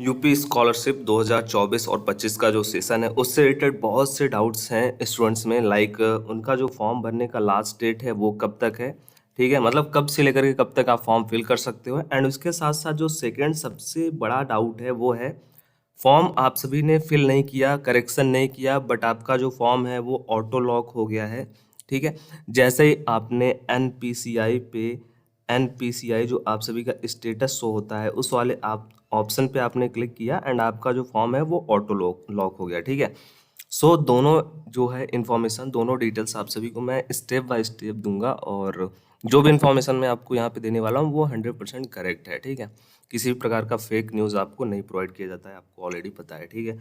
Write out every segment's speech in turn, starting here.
UP scholarship 2024 और 25 का जो सेशन है उससे रिलेटेड बहुत से डाउट्स हैं स्टूडेंट्स में। लाइक उनका जो फॉर्म भरने का लास्ट डेट है वो कब तक है, ठीक है, मतलब कब से लेकर के कब तक आप फॉर्म फिल कर सकते हो। एंड उसके साथ साथ जो सेकंड सबसे बड़ा डाउट है वो है फॉर्म आप सभी ने फिल नहीं किया, करेक्शन नहीं किया, बट आपका जो फॉर्म है वो ऑटो लॉक हो गया है, ठीक है। जैसे ही आपने एनपीसीआई पे एनपीसीआई जो आप सभी का स्टेटस शो होता है उस वाले आप ऑप्शन पे आपने क्लिक किया एंड आपका जो फॉर्म है वो ऑटो लॉक हो गया, ठीक है। सो दोनों जो है इन्फॉर्मेशन, दोनों डिटेल्स आप सभी को मैं स्टेप बाय स्टेप दूंगा और जो भी इन्फॉर्मेशन मैं आपको यहाँ पे देने वाला हूँ वो 100% करेक्ट है, ठीक है। किसी भी प्रकार का फेक न्यूज़ आपको नहीं प्रोवाइड किया जाता है, आपको ऑलरेडी पता है, ठीक है।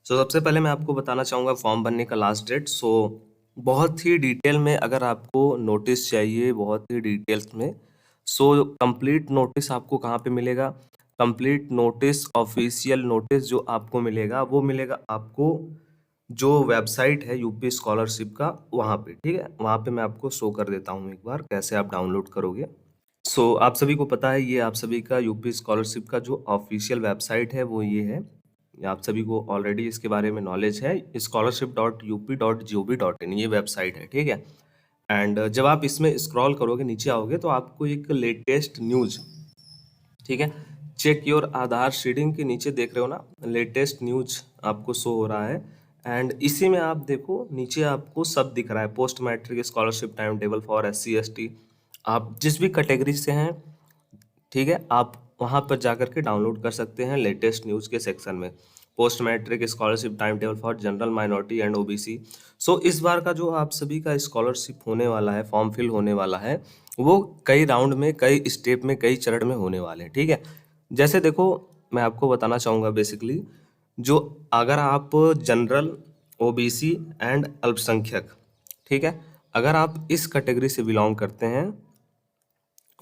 सो सबसे पहले मैं आपको बताना चाहूँगा फॉर्म भरने का लास्ट डेट। सो बहुत ही डिटेल में अगर आपको नोटिस चाहिए, बहुत ही डिटेल्स में, सो कंप्लीट नोटिस आपको कहाँ पे मिलेगा? कंप्लीट नोटिस, ऑफिशियल नोटिस जो आपको मिलेगा वो मिलेगा आपको जो वेबसाइट है यूपी स्कॉलरशिप का वहाँ पे, ठीक है। वहाँ पे मैं आपको शो कर देता हूँ एक बार कैसे आप डाउनलोड करोगे। सो आप सभी को पता है ये आप सभी का यूपी स्कॉलरशिप का जो ऑफिशियल वेबसाइट है वो ये है। आप सभी को ऑलरेडी इसके बारे में नॉलेज है, scholarship.up.gov.in ये वेबसाइट है, ठीक है। एंड जब आप इसमें स्क्रॉल करोगे नीचे आओगे तो आपको एक लेटेस्ट न्यूज़, ठीक है, चेक योर आधार शीडिंग के नीचे देख रहे हो ना, लेटेस्ट न्यूज आपको शो हो रहा है। एंड इसी में आप देखो नीचे आपको सब दिख रहा है, post matric scholarship time table for SC ST, आप जिस भी कैटेगरी से हैं, ठीक है, आप वहाँ पर जाकर के डाउनलोड कर सकते हैं लेटेस्ट न्यूज़ के सेक्शन में। Post matric scholarship time table for general minority and OBC। So इस बार का जो आप सभी का स्कॉलरशिप होने वाला है, फॉर्म फिल होने वाला है, वो कई राउंड में, कई स्टेप में, कई चरण में होने वाले हैं, ठीक है। जैसे देखो मैं आपको बताना चाहूँगा बेसिकली, जो अगर आप जनरल, OBC एंड अल्पसंख्यक, ठीक है, अगर आप इस कैटेगरी से बिलोंग करते हैं,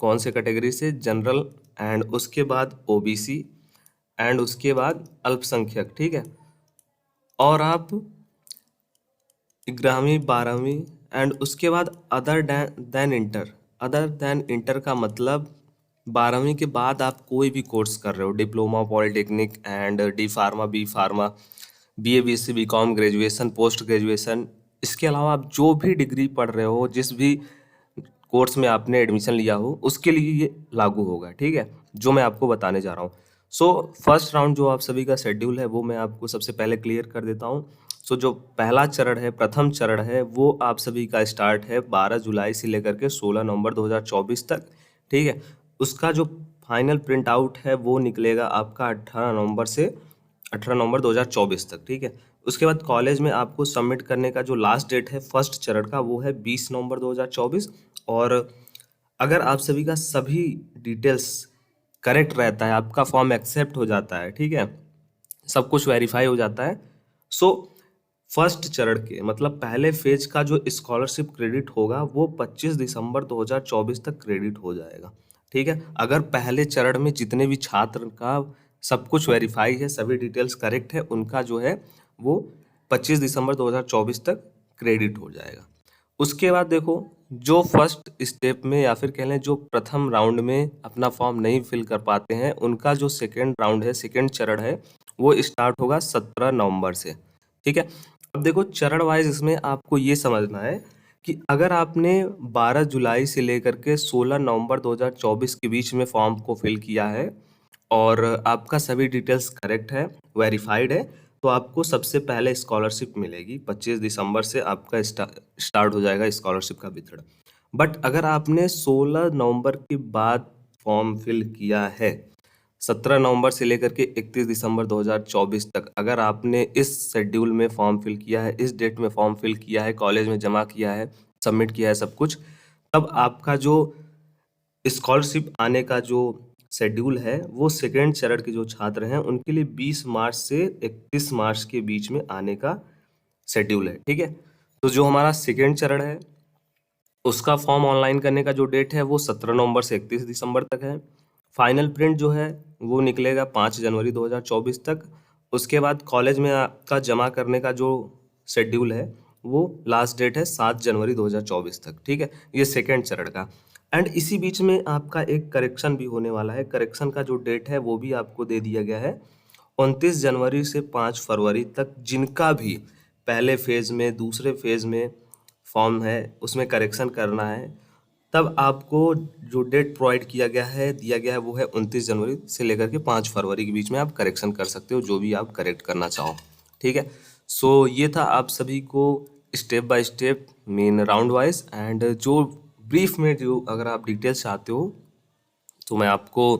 कौन से कैटेगरी से? जनरल एंड उसके बाद OBC एंड उसके बाद अल्पसंख्यक, ठीक है, और आप 11वीं 12वीं एंड उसके बाद other than inter. Other than inter का मतलब 12वीं के बाद आप कोई भी कोर्स कर रहे हो, diploma, polytechnic and D pharma, B pharma, BA BSc BCom, graduation, post graduation, इसके अलावा आप जो भी डिग्री पढ़ रहे हो, जिस भी कोर्स में आपने एडमिशन लिया हो, उसके लिए ये लागू होगा, ठीक है, जो मैं आपको बताने जा रहा हूँ। सो फर्स्ट राउंड जो आप सभी का शेड्यूल है वो मैं आपको सबसे पहले क्लियर कर देता हूँ। सो जो पहला चरण है, प्रथम चरण है, वो आप सभी का स्टार्ट है 12 जुलाई से लेकर के 16 नवंबर 2024 तक, ठीक है। उसका जो फाइनल प्रिंट आउट है वो निकलेगा आपका 18 नवंबर 2024 तक, ठीक है। उसके बाद कॉलेज में आपको सबमिट करने का जो लास्ट डेट है फर्स्ट चरण का वो है 20 नवंबर 2024। और अगर आप सभी का सभी डिटेल्स करेक्ट रहता है, आपका फॉर्म एक्सेप्ट हो जाता है, ठीक है, सब कुछ वेरीफाई हो जाता है, सो फर्स्ट चरण के मतलब पहले फेज का जो स्कॉलरशिप क्रेडिट होगा वो 25 दिसंबर 2024 तक क्रेडिट हो जाएगा, ठीक है। अगर पहले चरण में जितने भी छात्र का सब कुछ वेरीफाई है, सभी डिटेल्स करेक्ट है, उनका जो है वो 25 दिसंबर 2024 तक क्रेडिट हो जाएगा। उसके बाद देखो जो फर्स्ट स्टेप में या फिर कह लें जो प्रथम राउंड में अपना फॉर्म नहीं फिल कर पाते हैं, उनका जो सेकेंड राउंड है, सेकेंड चरण है, वो स्टार्ट होगा 17 नवंबर से, ठीक है। अब देखो चरण वाइज इसमें आपको ये समझना है कि अगर आपने 12 जुलाई से लेकर के 16 नवंबर 2024 के बीच में फॉर्म को फिल किया है और आपका सभी डिटेल्स करेक्ट है, वेरीफाइड है, तो आपको सबसे पहले स्कॉलरशिप मिलेगी। 25 दिसंबर से आपका स्टार्ट हो जाएगा स्कॉलरशिप का वितरण। बट अगर आपने 16 नवंबर के बाद फॉर्म फिल किया है, 17 नवंबर से लेकर के 31 दिसंबर 2024 तक अगर आपने इस शेड्यूल में फॉर्म फिल किया है, इस डेट में फॉर्म फिल किया है, कॉलेज में जमा किया है, सबमिट किया है सब कुछ, तब आपका जो स्कॉलरशिप आने का जो शेड्यूल है वो सेकेंड चरण के जो छात्र हैं उनके लिए 20 मार्च से 31 मार्च के बीच में आने का शेड्यूल है, ठीक है। तो जो हमारा सेकेंड चरण है उसका फॉर्म ऑनलाइन करने का जो डेट है वो 17 नवंबर से 31 दिसंबर तक है। फाइनल प्रिंट जो है वो निकलेगा 5 जनवरी 2024 तक। उसके बाद कॉलेज में आपका जमा करने का जो शेड्यूल है वो लास्ट डेट है 7 जनवरी 2024 तक, ठीक है, ये सेकेंड चरण का। एंड इसी बीच में आपका एक करेक्शन भी होने वाला है, करेक्शन का जो डेट है वो भी आपको दे दिया गया है 29 जनवरी से 5 फरवरी तक जिनका भी पहले फेज में, दूसरे फेज में फॉर्म है उसमें करेक्शन करना है, तब आपको जो डेट प्रोवाइड दिया गया है वो है 29 जनवरी से लेकर के 5 फरवरी के बीच में आप करेक्शन कर सकते हो, जो भी आप करेक्ट करना चाहो। ठीक है, सो ये था आप सभी को step by step main round wise, and जो ब्रीफ में जो अगर आप डिटेल्स चाहते हो तो मैं आपको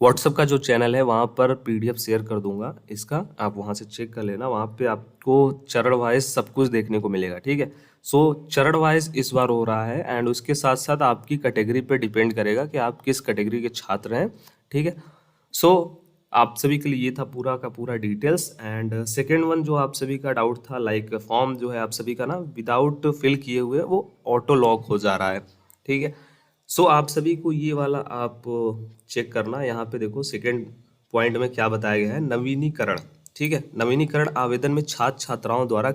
व्हाट्सएप का जो चैनल है वहाँ पर पीडीएफ शेयर कर दूंगा इसका, आप वहाँ से चेक कर लेना। वहाँ पे आपको चरण वाइज सब कुछ देखने को मिलेगा। ठीक है, सो चरण वाइज इस बार हो रहा है, एंड उसके साथ साथ आपकी कैटेगरी पे डिपेंड करेगा कि आप किस कैटेगरी के छात्र हैं। ठीक है, सो आप सभी के लिए ये था पूरा का पूरा डिटेल्स। एंड सेकेंड वन जो आप सभी का डाउट था, लाइक फॉर्म जो है आप सभी का ना विदाउट फिल किए हुए वो ऑटो लॉक हो जा रहा है। ठीक है, सो आप सभी को ये वाला आप चेक करना, यहाँ पे देखो सेकेंड पॉइंट में क्या बताया गया है, नवीनीकरण। ठीक है, नवीनीकरण आवेदन में छात्र छात्राओं द्वारा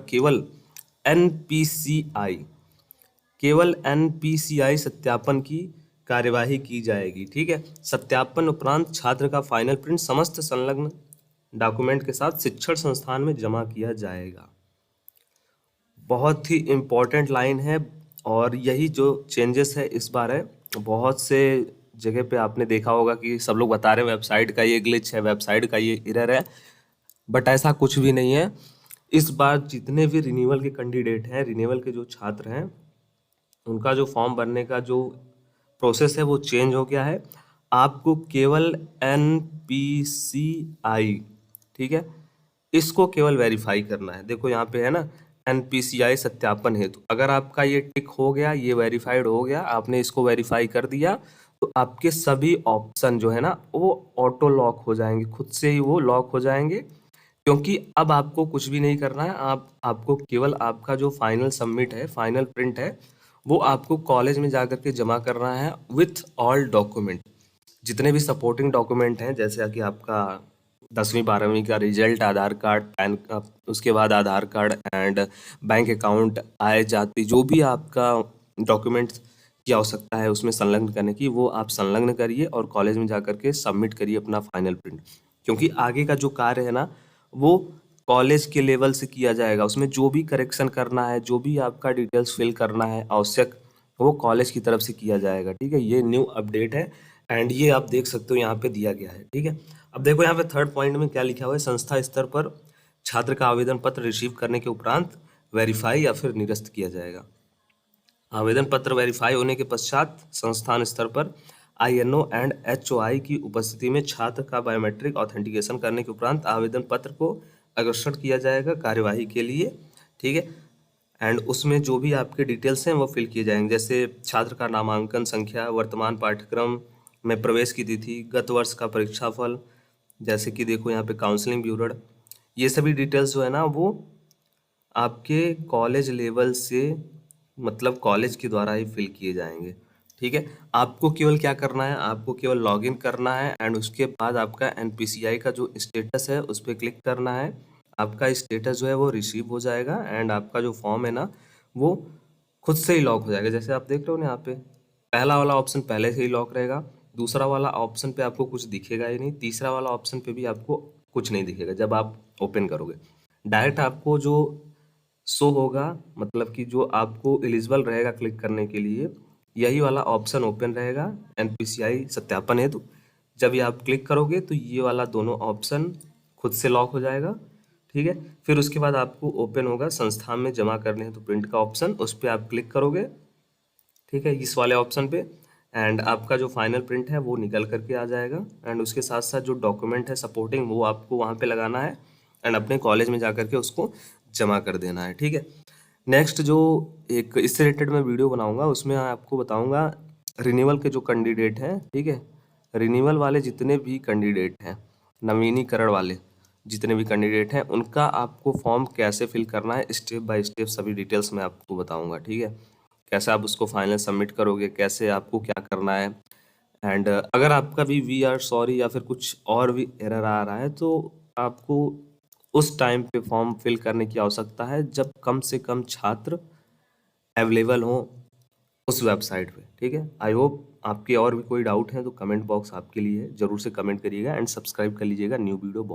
एनपीसीआई केवल एनपीसीआई सत्यापन की कार्यवाही की जाएगी। ठीक है, सत्यापन उपरांत छात्र का फाइनल प्रिंट समस्त संलग्न डॉक्यूमेंट के साथ शिक्षण संस्थान में जमा किया जाएगा। बहुत ही इम्पोर्टेंट लाइन है, और यही जो चेंजेस है इस बार है। बहुत से जगह पे आपने देखा होगा कि सब लोग बता रहे हैं वेबसाइट का ये ग्लिच है, वेबसाइट का ये एरर है, बट ऐसा कुछ भी नहीं है। इस बार जितने भी रिन्यूअल के कैंडिडेट हैं, रिन्यूअल के जो छात्र हैं, उनका जो फॉर्म भरने का जो प्रोसेस है वो चेंज हो गया है। आपको केवल एनपीसीआई, ठीक है, इसको केवल वेरीफाई करना है। देखो यहाँ पे है ना एनपीसीआई सत्यापन हेतु, अगर आपका ये टिक हो गया, ये वेरीफाइड हो गया, आपने इसको वेरीफाई कर दिया, तो आपके सभी ऑप्शन जो है ना वो ऑटो लॉक हो जाएंगे, खुद से ही वो लॉक हो जाएंगे। क्योंकि अब आपको कुछ भी नहीं करना है, आपको केवल आपका जो फाइनल सबमिट है, फाइनल प्रिंट है, वो आपको कॉलेज में जाकर के जमा करना है विथ ऑल डॉक्यूमेंट, जितने भी सपोर्टिंग डॉक्यूमेंट हैं, जैसे कि आपका 10वीं 12वीं का रिजल्ट, आधार कार्ड, पैन, उसके बाद आधार कार्ड एंड बैंक अकाउंट, आय जाति, जो भी आपका डॉक्यूमेंट की आवश्यकता है उसमें संलग्न करने की, वो आप संलग्न करिए और कॉलेज में जाकर के सबमिट करिए अपना फाइनल प्रिंट। क्योंकि आगे का जो कार्य है ना वो कॉलेज के लेवल से किया जाएगा, उसमें जो भी करेक्शन करना है, जो भी आपका डिटेल्स फिल करना है आवश्यक, वो कॉलेज की तरफ से किया जाएगा। ठीक है, ये न्यू अपडेट है, एंड ये आप देख सकते हो यहाँ पे दिया गया है। ठीक है, अब देखो यहाँ पे थर्ड पॉइंट में क्या लिखा हुआ है, संस्था स्तर पर छात्र का आवेदन पत्र रिसीव करने के उपरांत वेरीफाई या फिर निरस्त किया जाएगा। आवेदन पत्र वेरीफाई होने के पश्चात संस्थान स्तर पर आईएनओ एंड एचओआई की उपस्थिति में छात्र का बायोमेट्रिक ऑथेंटिकेशन करने के उपरांत आवेदन पत्र को अग्रसर किया जाएगा कार्यवाही के लिए। ठीक है, एंड उसमें जो भी आपके डिटेल्स हैं वो फिल किए जाएंगे, जैसे छात्र का नामांकन संख्या, वर्तमान पाठ्यक्रम में प्रवेश की तिथि, गत वर्ष का परीक्षाफल, जैसे कि देखो यहाँ पे काउंसलिंग विवरण, ये सभी डिटेल्स जो है ना वो आपके कॉलेज लेवल से, मतलब कॉलेज के द्वारा ही फिल किए जाएंगे। ठीक है, आपको केवल क्या करना है, आपको केवल लॉगिन करना है, एंड उसके बाद आपका एनपीसीआई का जो स्टेटस है उस पर क्लिक करना है। आपका स्टेटस जो है वो रिसीव हो जाएगा, एंड आपका जो फॉर्म है ना वो खुद से ही लॉक हो जाएगा। जैसे आप देख रहे हो ना यहाँ पे पहला वाला ऑप्शन पहले से ही लॉक रहेगा, दूसरा वाला ऑप्शन पे आपको कुछ दिखेगा ही नहीं, तीसरा वाला ऑप्शन पे भी आपको कुछ नहीं दिखेगा जब आप ओपन करोगे। डायरेक्ट आपको जो शो होगा, मतलब कि जो आपको एलिजिबल रहेगा क्लिक करने के लिए, यही वाला ऑप्शन ओपन रहेगा एनपीसीआई सत्यापन हेतु। जब ये आप क्लिक करोगे तो ये वाला दोनों ऑप्शन खुद से लॉक हो जाएगा। ठीक है, फिर उसके बाद आपको ओपन होगा संस्थान में जमा करने हेतु प्रिंट का ऑप्शन, उस पर आप क्लिक करोगे। ठीक है, इस वाले ऑप्शन पे, एंड आपका जो फाइनल प्रिंट है वो निकल करके आ जाएगा, एंड उसके साथ साथ जो डॉक्यूमेंट है सपोर्टिंग वो आपको वहाँ पे लगाना है, एंड अपने कॉलेज में जा करके उसको जमा कर देना है। ठीक है, नेक्स्ट जो एक इससे रिलेटेड मैं वीडियो बनाऊंगा उसमें आपको बताऊंगा रिन्यूअल के जो कैंडिडेट हैं। ठीक है, रिन्यूअल वाले जितने भी कैंडिडेट हैं, नवीनीकरण वाले जितने भी कैंडिडेट हैं, उनका आपको फॉर्म कैसे फिल करना है स्टेप बाय स्टेप सभी डिटेल्स मैं आपको बताऊंगा। ठीक है, कैसे आप उसको फाइनल सबमिट करोगे, कैसे आपको क्या करना है, एंड अगर आपका भी वी आर सॉरी या फिर कुछ और भी एरर आ रहा है तो आपको उस टाइम पे फॉर्म फिल करने की आवश्यकता है जब कम से कम छात्र अवेलेबल हो उस वेबसाइट पे। ठीक है, आई होप आपके और भी कोई डाउट है तो कमेंट बॉक्स आपके लिए है, जरूर से कमेंट करिएगा, एंड सब्सक्राइब कर लीजिएगा न्यू वीडियो